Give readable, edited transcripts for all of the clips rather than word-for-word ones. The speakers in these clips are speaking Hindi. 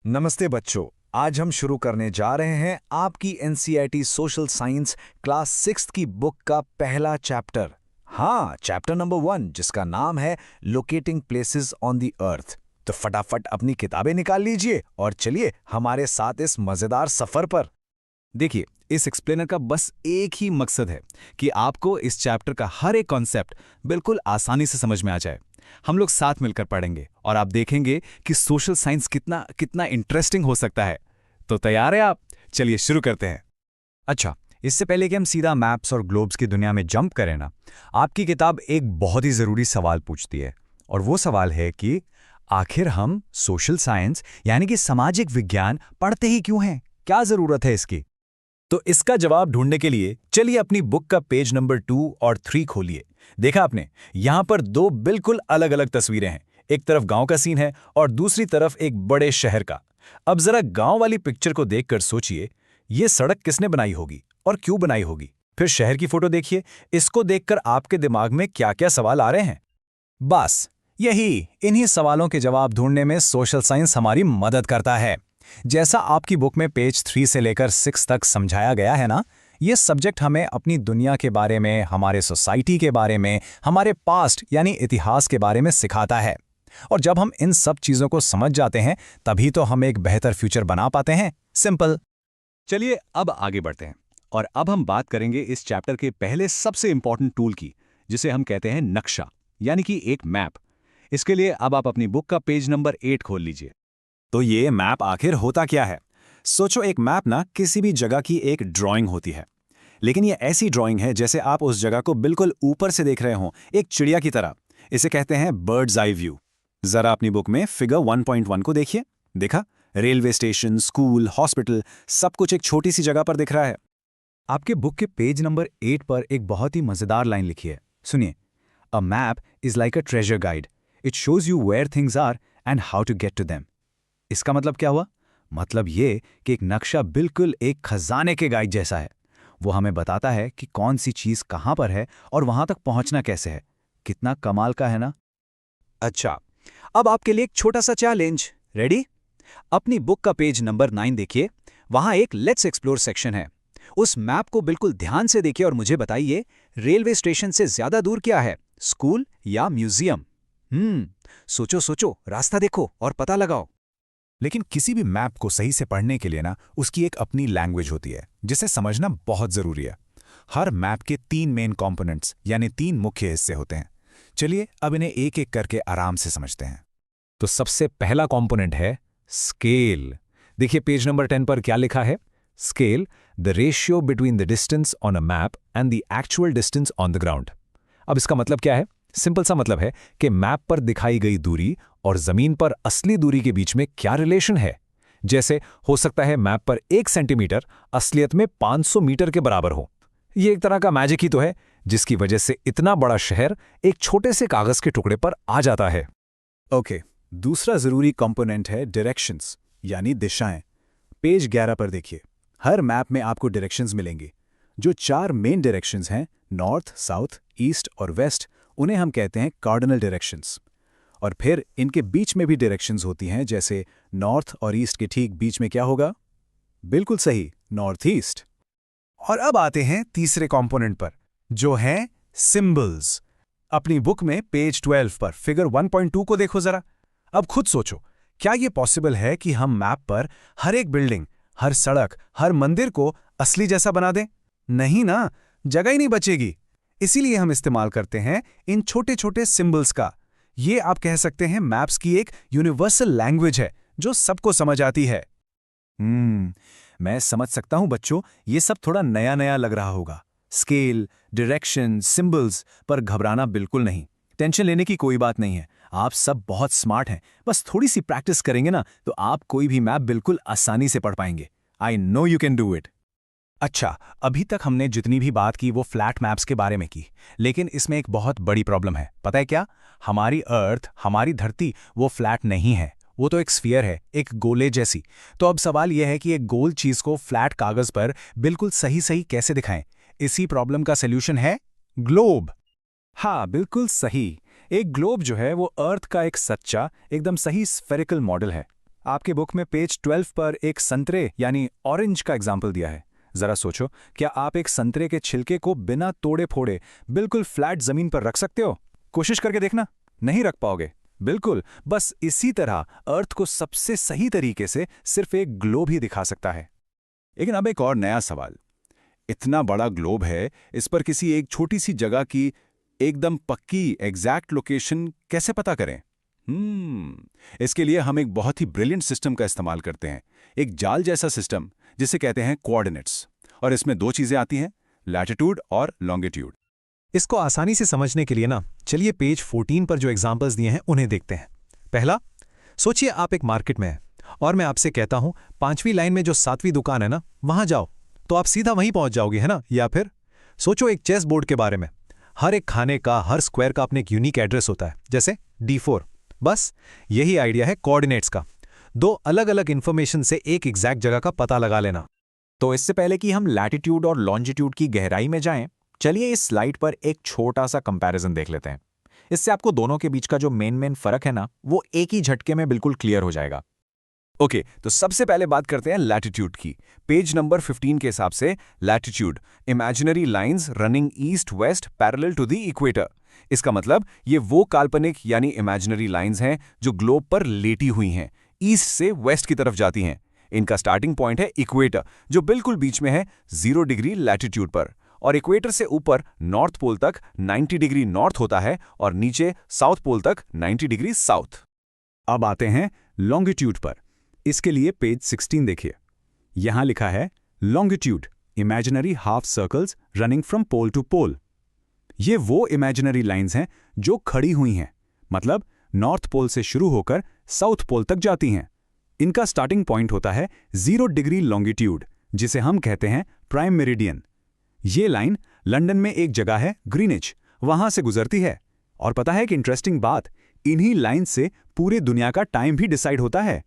नमस्ते बच्चों। आज हम शुरू करने जा रहे हैं आपकी एनसीईआरटी सोशल साइंस क्लास 6 की बुक का पहला चैप्टर। हाँ, चैप्टर नंबर 1, जिसका नाम है locating places on the earth. तो फटाफट अपनी किताबें निकाल लीजिए और चलिए हमारे साथ इस मजेदार सफर पर। देखिए, इस एक्सप्लेनर का बस एक ही मकसद है कि आपको इस चैप्टर का हर एक कॉन्सेप्ट बिल्कुल आसानी से समझ में आ जाए। हम लोग साथ मिलकर पढ़ेंगे और आप देखेंगे कि सोशल साइंस कितना कितना इंटरेस्टिंग हो सकता है। तो तैयार है आप? चलिए शुरू करते हैं। अच्छा, इससे पहले कि हम सीधा मैप्स और ग्लोब्स की दुनिया में जंप करें ना, आपकी किताब एक बहुत ही ज़रूरी सवाल पूछती है। और वो सवाल है कि आखिर हम सोशल साइंस यानी कि सामाजिक विज्ञान पढ़ते ही क्यों हैं? क्या ज़रूरत है इसकी? तो इसका जवाब ढूंढने के लिए चलिए अपनी बुक का पेज नंबर 2 और 3 खोलिए। देखा आपने, यहां पर दो बिल्कुल अलग अलग तस्वीरें हैं। एक तरफ गांव का सीन है और दूसरी तरफ एक बड़े शहर का। अब जरा गांव वाली पिक्चर को देखकर सोचिए, ये सड़क किसने बनाई होगी और क्यों बनाई होगी। फिर शहर की फोटो देखिए, इसको देखकर आपके दिमाग में क्या क्या सवाल आ रहे हैं। बस इन्हीं सवालों के जवाब ढूंढने में सोशल साइंस हमारी मदद करता है। जैसा आपकी बुक में पेज 3 से लेकर 6 तक समझाया गया है ना, ये सब्जेक्ट हमें अपनी दुनिया के बारे में, हमारे सोसाइटी के बारे में, हमारे पास्ट यानी इतिहास के बारे में सिखाता है। और जब हम इन सब चीज़ों को समझ जाते हैं, तभी तो हम एक बेहतर फ्यूचर बना पाते हैं। सिंपल। चलिए अब आगे बढ़ते हैं और अब हम बात करेंगे इस चैप्टर के पहले सबसे इंपॉर्टेंट टूल की, जिसे हम कहते हैं नक्शा, यानी कि एक मैप। इसके लिए अब आप अपनी बुक का पेज नंबर 8 खोल लीजिए। तो ये मैप आखिर होता क्या है? सोचो, एक मैप ना किसी भी जगह की एक ड्राइंग होती है। लेकिन ये ऐसी ड्राइंग है जैसे आप उस जगह को बिल्कुल ऊपर से देख रहे हो, एक चिड़िया की तरह। इसे कहते हैं बर्ड्स आई व्यू। जरा अपनी बुक में फिगर 1.1 को देखिए। देखा, रेलवे स्टेशन, स्कूल, हॉस्पिटल, सब कुछ एक छोटी सी जगह पर दिख रहा है। आपके बुक के पेज नंबर 8 पर एक बहुत ही मजेदार लाइन लिखी है, सुनिए। A map is like a treasure guide. It shows you where things are and how to get to them. इसका मतलब क्या हुआ? मतलब ये कि एक नक्शा बिल्कुल एक खजाने के गाइड जैसा है। वो हमें बताता है कि कौन सी चीज कहां पर है और वहां तक पहुंचना कैसे है। कितना कमाल का है ना? अच्छा, अब आपके लिए एक छोटा सा चैलेंज। रेडी? अपनी बुक का पेज नंबर 9 देखिए। वहां एक लेट्स एक्सप्लोर सेक्शन है। उस मैप को बिल्कुल ध्यान से देखिए और मुझे बताइए, रेलवे स्टेशन से ज्यादा दूर क्या है, स्कूल या म्यूजियम? सोचो सोचो, रास्ता देखो और पता लगाओ। लेकिन किसी भी मैप को सही से पढ़ने के लिए ना, उसकी एक अपनी लैंग्वेज होती है, जिसे समझना बहुत जरूरी है। हर मैप के 3 मेन कंपोनेंट्स यानी 3 मुख्य हिस्से होते हैं। चलिए अब इन्हें एक एक करके आराम से समझते हैं। तो सबसे पहला कंपोनेंट है स्केल। देखिए पेज नंबर 10 पर क्या लिखा है? Scale, the ratio between the distance on a map and the actual distance on the ground. अब इसका मतलब क्या है? सिंपल सा मतलब है कि मैप पर दिखाई गई दूरी और जमीन पर असली दूरी के बीच में क्या रिलेशन है। जैसे हो सकता है मैप पर 1 सेंटीमीटर असलियत में 500 मीटर के बराबर हो। ये एक तरह का मैजिक ही तो है, जिसकी वजह से इतना बड़ा शहर एक छोटे से कागज के टुकड़े पर आ जाता है। ओके, दूसरा जरूरी कंपोनेंट है डायरेक्शंस यानी दिशाएं। पेज 11 पर देखिए। हर मैप में आपको डायरेक्शंस मिलेंगे। जो 4 मेन डायरेक्शंस हैं, नॉर्थ, साउथ, ईस्ट और वेस्ट, उन्हें हम कहते हैं कार्डिनल डायरेक्शंस। और फिर इनके बीच में भी डायरेक्शंस होती हैं, जैसे नॉर्थ और ईस्ट के ठीक बीच में क्या होगा? बिल्कुल सही, नॉर्थ ईस्ट। और अब आते हैं तीसरे कंपोनेंट पर, जो हैं सिंबल्स। अपनी बुक में पेज 12 पर फिगर 1.2 को देखो जरा। अब खुद सोचो, क्या यह पॉसिबल है कि हम मैप पर हर एक बिल्डिंग, हर सड़क, हर मंदिर को असली जैसा बना दें? नहीं ना, जगह ही नहीं बचेगी। इसीलिए हम इस्तेमाल करते हैं इन छोटे छोटे सिंबल्स का। ये आप कह सकते हैं मैप्स की एक यूनिवर्सल लैंग्वेज है, जो सबको समझ आती है। मैं समझ सकता हूं बच्चों, ये सब थोड़ा नया नया लग रहा होगा। स्केल, डायरेक्शन, सिंबल्स, पर घबराना बिल्कुल नहीं। टेंशन लेने की कोई बात नहीं है। आप सब बहुत स्मार्ट हैं। बस थोड़ी सी प्रैक्टिस करेंगे ना, तो आप कोई भी मैप बिल्कुल आसानी से पढ़ पाएंगे। I know you can do it. अच्छा, अभी तक हमने जितनी भी बात की वो फ्लैट मैप्स के बारे में की, लेकिन इसमें एक बहुत बड़ी प्रॉब्लम है। पता है क्या? हमारी अर्थ, हमारी धरती, वो फ्लैट नहीं है। वो तो एक स्फीयर है, एक गोले जैसी। तो अब सवाल यह है कि एक गोल चीज को फ्लैट कागज पर बिल्कुल सही सही कैसे दिखाएं? इसी प्रॉब्लम का सल्यूशन है ग्लोब। हाँ, बिल्कुल सही। एक ग्लोब जो है वो अर्थ का एक सच्चा, एकदम सही स्फेरिकल मॉडल है। आपके बुक में पेज 12 पर एक संतरे यानी ऑरेंज का एग्जाम्पल दिया है। जरा सोचो, क्या आप एक संतरे के छिलके को बिना तोड़े फोड़े बिल्कुल फ्लैट जमीन पर रख सकते हो? कोशिश करके देखना, नहीं रख पाओगे। बिल्कुल, बस इसी तरह अर्थ को सबसे सही तरीके से सिर्फ एक ग्लोब ही दिखा सकता है। लेकिन अब एक और नया सवाल, इतना बड़ा ग्लोब है, इस पर किसी एक छोटी सी जगह की एकदम पक्की एग्जैक्ट लोकेशन कैसे पता करें? इसके लिए हम एक बहुत ही ब्रिलियंट सिस्टम का इस्तेमाल करते हैं, एक जाल जैसा सिस्टम जिसे कहते हैं कोऑर्डिनेट्स। और इसमें दो चीजें आती हैं, लैटिट्यूड और लॉन्गिट्यूड। इसको आसानी से समझने के लिए ना, चलिए पेज 14 पर जो एग्जाम्पल्स दिए हैं उन्हें देखते हैं। पहला, सोचिए आप एक मार्केट में हैं और मैं आपसे कहता हूं 5वीं लाइन में जो 7वीं दुकान है ना, वहां जाओ, तो आप सीधा वहीं पहुंच जाओगे, है ना? या फिर सोचो एक चेस बोर्ड के बारे में, हर एक खाने का, हर स्क्वायर का अपने एक यूनिक एड्रेस होता है, जैसे D4। बस यही आइडिया है कोऑर्डिनेट्स का, दो अलग अलग इंफॉर्मेशन से एक एग्जैक्ट जगह का पता लगा लेना। तो इससे पहले कि हम लैटिट्यूड और लॉन्जिट्यूड की गहराई में जाएं, चलिए इस स्लाइड पर एक छोटा सा कंपैरिजन देख लेते हैं। इससे आपको दोनों के बीच का जो मेन फर्क है ना, वो एक ही झटके में बिल्कुल क्लियर हो जाएगा। ओके, तो सबसे पहले बात करते हैं लैटिट्यूड की। पेज नंबर 15 के हिसाब से latitude, imaginary lines running east west parallel to the equator. इसका मतलब ये वो काल्पनिक यानी इमेजिनरी लाइंस हैं जो ग्लोब पर लेटी हुई हैं, ईस्ट से वेस्ट की तरफ जाती हैं। इनका स्टार्टिंग पॉइंट है इक्वेटर, जो बिल्कुल बीच में है 0 डिग्री लैटिट्यूड पर, और इक्वेटर से ऊपर नॉर्थ पोल तक 90 डिग्री नॉर्थ होता है और नीचे साउथ पोल तक 90 डिग्री साउथ। अब आते हैं लॉन्गिट्यूड पर। इसके लिए पेज 16 देखिए। यहां लिखा है longitude, imaginary half circles running from pole to pole. ये वो इमेजिनरी लाइंस हैं जो खड़ी हुई हैं, मतलब नॉर्थ पोल से शुरू होकर साउथ पोल तक जाती हैं। इनका स्टार्टिंग पॉइंट होता है 0 डिग्री लॉन्गिट्यूड, जिसे हम कहते हैं प्राइम मेरिडियन। ये लाइन लंदन में एक जगह है ग्रीनिच, वहां से गुजरती है। और पता है कि इंटरेस्टिंग बात, इन्हीं लाइन से पूरे दुनिया का टाइम भी डिसाइड होता है।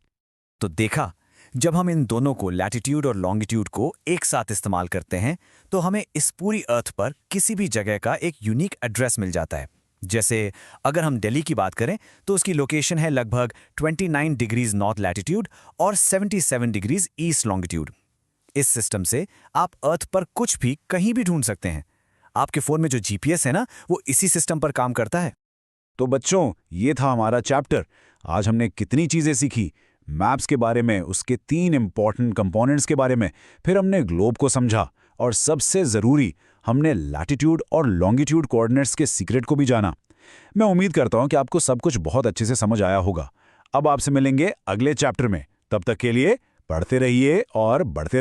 तो देखा, जब हम इन दोनों को लैटिट्यूड और लॉन्गिट्यूड को एक साथ इस्तेमाल करते हैं तो हमें इस पूरी अर्थ पर किसी भी जगह का एक यूनिक एड्रेस मिल जाता है। जैसे अगर हम दिल्ली की बात करें तो उसकी लोकेशन है लगभग 29 डिग्रीज नॉर्थ लैटिट्यूड और 77 डिग्रीज ईस्ट लॉन्गिट्यूड। इस सिस्टम से आप अर्थ पर कुछ भी कहीं भी ढूंढ सकते हैं। आपके फोन में जो जीपीएस है ना, वो इसी सिस्टम पर काम करता है। तो बच्चों, ये था हमारा चैप्टर। आज हमने कितनी चीजें सीखी, मैप्स के बारे में, उसके 3 इंपॉर्टेंट कंपोनेंट्स के बारे में, फिर हमने ग्लोब को समझा, और सबसे जरूरी, हमने लैटिट्यूड और लॉन्गिट्यूड कोऑर्डिनेट्स के सीक्रेट को भी जाना। मैं उम्मीद करता हूं कि आपको सब कुछ बहुत अच्छे से समझ आया होगा। अब आपसे मिलेंगे अगले चैप्टर में। तब तक के लिए पढ़ते रहिए और बढ़ते रहिए।